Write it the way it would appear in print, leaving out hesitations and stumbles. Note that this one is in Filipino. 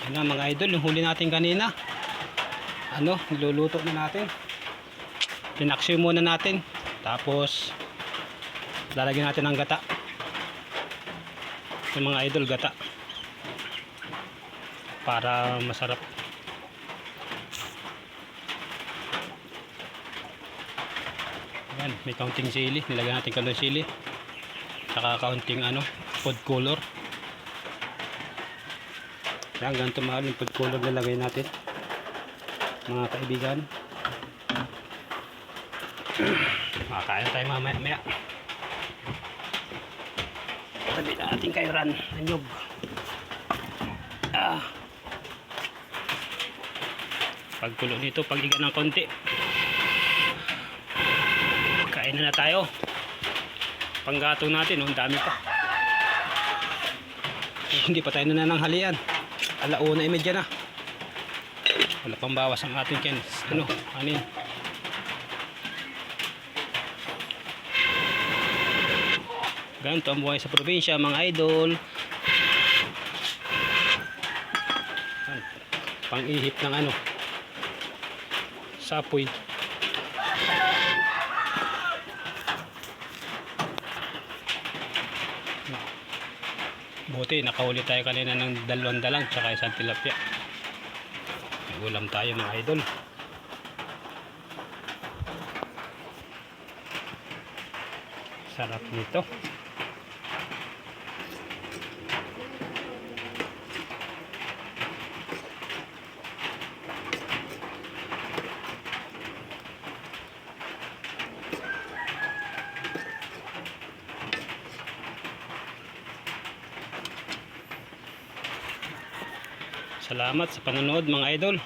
Yan na mga idol, yung huli natin kanina. Ano, niluluto na natin. Pinaksiw muna natin. Tapos lalagyan natin ng gata. Yung mga idol, gata. Para masarap. Yan, may kaunting sili. Nilagyan natin kalong sili. Saka kaunting food color. Yan, ganito mahal yung food color nilagay natin. Mga kaibigan. Makakain tayo mamaya. Tabi natin kayran. Anyog. Pagkulo nito, pag-iga ng konti. Kain na tayo. Panggato natin, ang dami pa. Hindi pa tayo nananghalian. 1:30 na. Wala pang bawas ang ating anin. Ganito ang buhay sa probinsya, mga idol. Pang-ihip ng sapoy. Buti nakahuli tayo kanina ng 2 dalang tsaka 1 tilapia. May ulam tayo, mga idol. Sarap nito. Salamat sa panonood, mga idol.